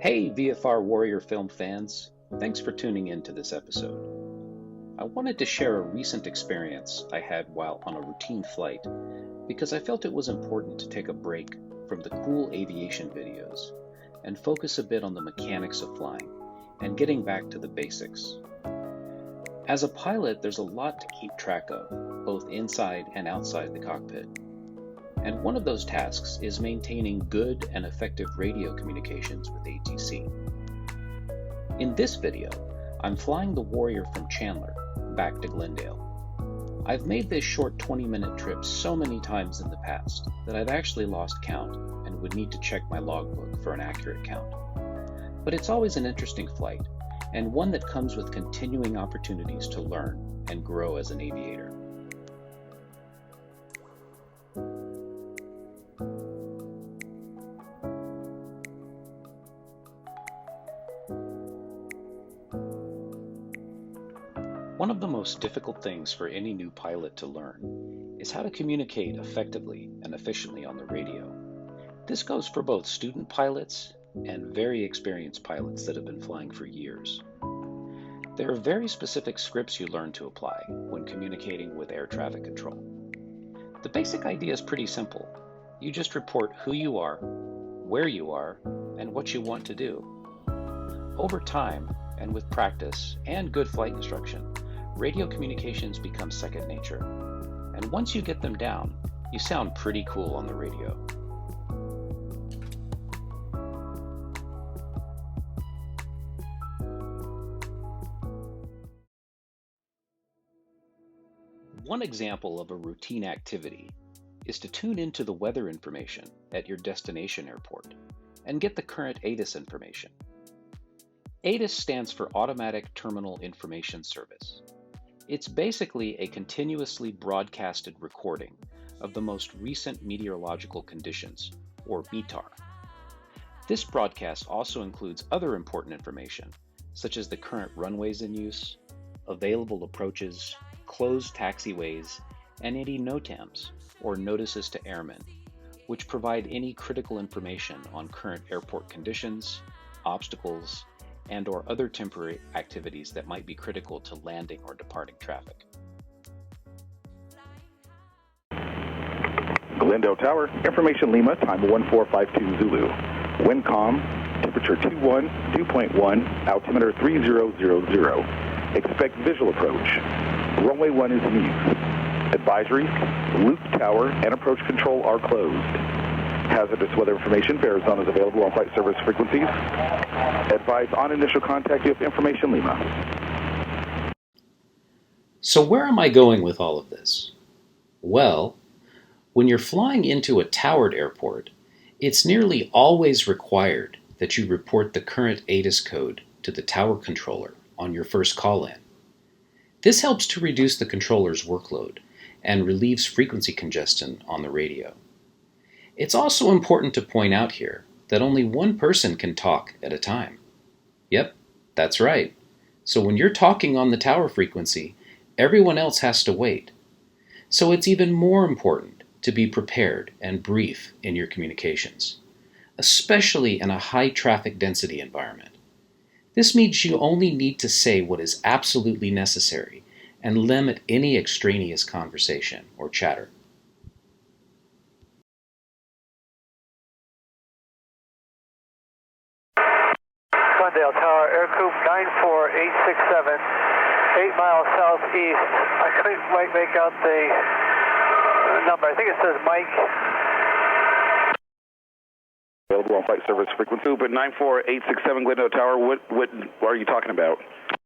Hey VFR Warrior film fans, thanks for tuning in to this episode. I wanted to share a recent experience I had while on a routine flight because I felt it was important to take a break from the cool aviation videos and focus a bit on the mechanics of flying and getting back to the basics. As a pilot, there's a lot to keep track of, both inside and outside the cockpit. And one of those tasks is maintaining good and effective radio communications with ATC. In this video, I'm flying the Warrior from Chandler back to Glendale. I've made this short 20-minute trip so many times in the past that I've actually lost count and would need to check my logbook for an accurate count. But it's always an interesting flight, and one that comes with continuing opportunities to learn and grow as an aviator. One of the most difficult things for any new pilot to learn is how to communicate effectively and efficiently on the radio. This goes for both student pilots and very experienced pilots that have been flying for years. There are very specific scripts you learn to apply when communicating with air traffic control. The basic idea is pretty simple. You just report who you are, where you are, and what you want to do. Over time, and with practice and good flight instruction, radio communications become second nature. And once you get them down, you sound pretty cool on the radio. One example of a routine activity is to tune into the weather information at your destination airport and get the current ATIS information. ATIS stands for Automatic Terminal Information Service. It's basically a continuously broadcasted recording of the most recent meteorological conditions, or METAR. This broadcast also includes other important information, such as the current runways in use, available approaches, closed taxiways, and any NOTAMs, or notices to airmen, which provide any critical information on current airport conditions, obstacles, and/or other temporary activities that might be critical to landing or departing traffic. Glendale Tower, information Lima, time 1452 Zulu. Wind calm, temperature 21, dew point 1, altimeter 3000. Expect visual approach. Runway 1 is in use. Advisories, loop tower and approach control are closed. Hazardous weather information for Arizona is available on flight service frequencies. Advise on initial contact you have information Lima. So where am I going with all of this? Well, when you're flying into a towered airport, it's nearly always required that you report the current ATIS code to the tower controller on your first call-in. This helps to reduce the controller's workload and relieves frequency congestion on the radio. It's also important to point out here that only one person can talk at a time. Yep, that's right. So when you're talking on the tower frequency, everyone else has to wait. So it's even more important to be prepared and brief in your communications, especially in a high traffic density environment. This means you only need to say what is absolutely necessary and limit any extraneous conversation or chatter. Glendale Tower, Aircoupe 94867, 8 miles southeast. I couldn't quite make out the number. I think it says Mike. Available on flight service frequency, but 94867 Glendale Tower, what are you talking about?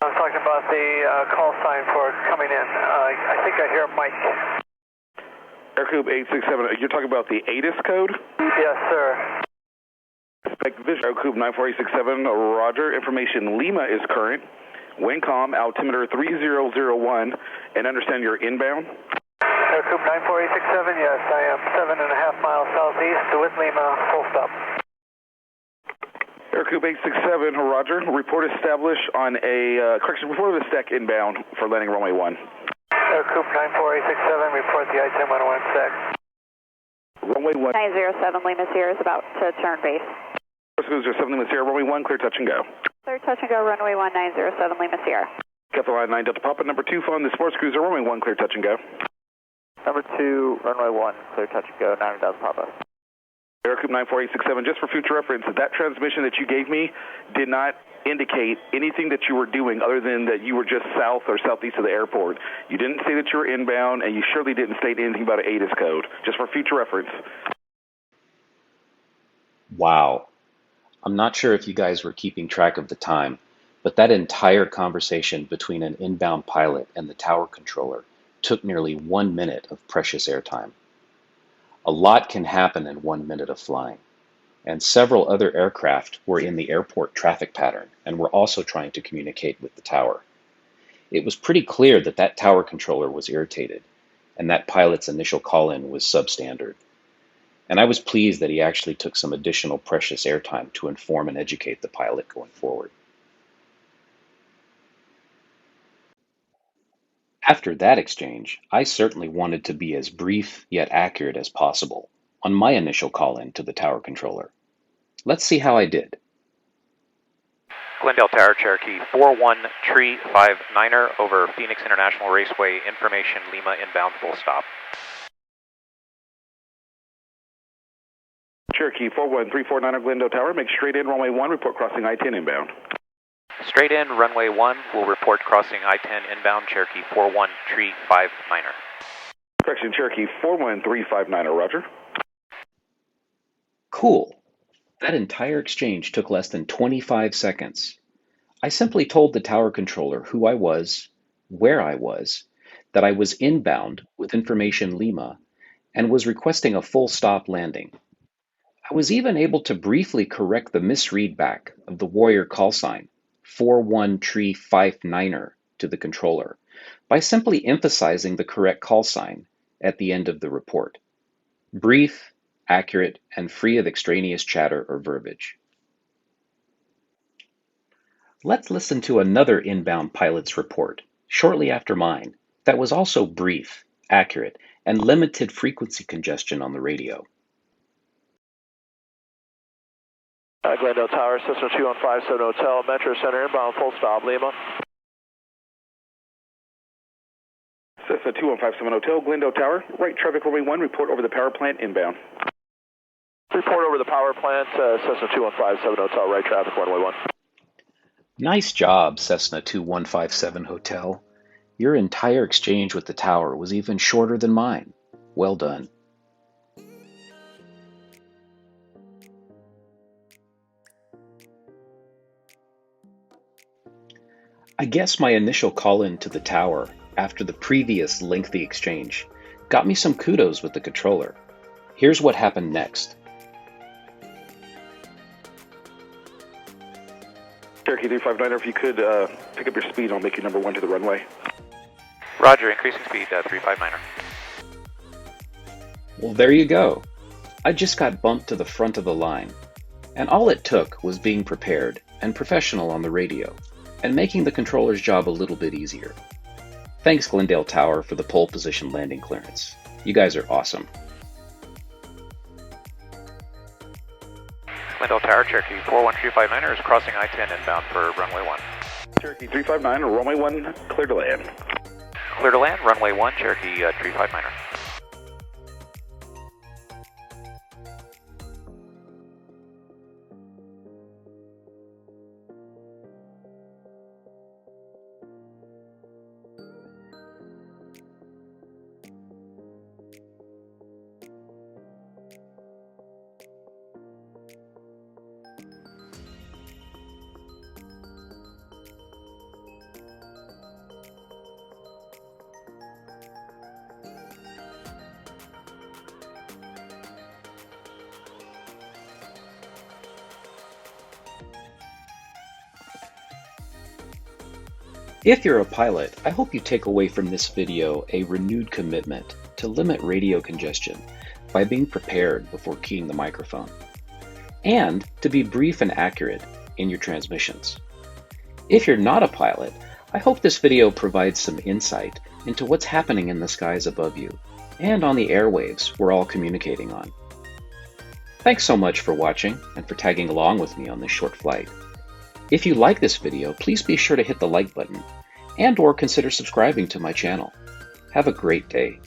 I'm talking about the call sign for coming in. I think I hear Mike. Aircoupe 867, you're talking about the ATIS code? Yes, sir. Expect vision. Aircoupe 94867, roger. Information Lima is current. Wind calm, altimeter 3001, and understand you're inbound? Aircoupe 94867, yes, I am 7.5 miles southeast with Lima, full stop. Aircoupe 867, roger. Report established on report of the stack inbound for landing runway 1. Aircoupe 94867, report the I-10 101 stack. Runway 1. 907 Lima Sierra is about to turn base. Cruiser 7 Lima Sierra, runway 1, clear touch and go. Clear touch and go, runway 1907 Lima Sierra. Capital Line 9 Delta Papa, number 2, phone the Sports Cruiser, runway 1, clear touch and go. Number 2, runway 1, clear touch and go, 9,000 Papa. Aircoop 94867, just for future reference, that transmission that you gave me did not indicate anything that you were doing other than that you were just south or southeast of the airport. You didn't say that you were inbound, and you surely didn't state anything about an ATIS code, just for future reference. Wow. I'm not sure if you guys were keeping track of the time, but that entire conversation between an inbound pilot and the tower controller took nearly 1 minute of precious airtime. A lot can happen in 1 minute of flying, and several other aircraft were in the airport traffic pattern and were also trying to communicate with the tower. It was pretty clear that that tower controller was irritated, and that pilot's initial call-in was substandard. And I was pleased that he actually took some additional precious airtime to inform and educate the pilot going forward. After that exchange, I certainly wanted to be as brief yet accurate as possible on my initial call-in to the tower controller. Let's see how I did. Glendale Tower, Cherokee 41-359er over Phoenix International Raceway, information Lima inbound, full stop. Cherokee 41349er Glendale Tower, make straight in runway 1, report crossing I-10 inbound. Straight in, runway 1, will report crossing I-10 inbound, Cherokee 41359er. Correction, Cherokee 41359er, roger. Cool. That entire exchange took less than 25 seconds. I simply told the tower controller who I was, where I was, that I was inbound with information Lima, and was requesting a full stop landing. I was even able to briefly correct the misread back of the Warrior call sign, 41359er, to the controller, by simply emphasizing the correct call sign at the end of the report. Brief, accurate, and free of extraneous chatter or verbiage. Let's listen to another inbound pilot's report, shortly after mine, that was also brief, accurate, and limited frequency congestion on the radio. Glendale Tower, Cessna 2157 Hotel, Metro Center inbound, full stop, Lima. Cessna 2157 Hotel, Glendale Tower, right traffic runway 1, report over the power plant inbound. Report over the power plant, Cessna 2157 Hotel, right traffic runway 1. Nice job, Cessna 2157 Hotel. Your entire exchange with the tower was even shorter than mine. Well done. I guess my initial call-in to the tower after the previous lengthy exchange got me some kudos with the controller. Here's what happened next. Cherokee 359er, if you could pick up your speed, I'll make you number 1 to the runway. Roger, increasing speed 359er. Well, there you go. I just got bumped to the front of the line, and all it took was being prepared and professional on the radio, and making the controller's job a little bit easier. Thanks, Glendale Tower, for the pole position landing clearance. You guys are awesome. Glendale Tower, Cherokee 41359er is crossing I-10 inbound for runway 1. Cherokee 359, runway 1, clear to land. Clear to land, runway 1, Cherokee 359er. If you're a pilot, I hope you take away from this video a renewed commitment to limit radio congestion by being prepared before keying the microphone, and to be brief and accurate in your transmissions. If you're not a pilot, I hope this video provides some insight into what's happening in the skies above you and on the airwaves we're all communicating on. Thanks so much for watching and for tagging along with me on this short flight. If you like this video, please be sure to hit the like button and/or consider subscribing to my channel. Have a great day.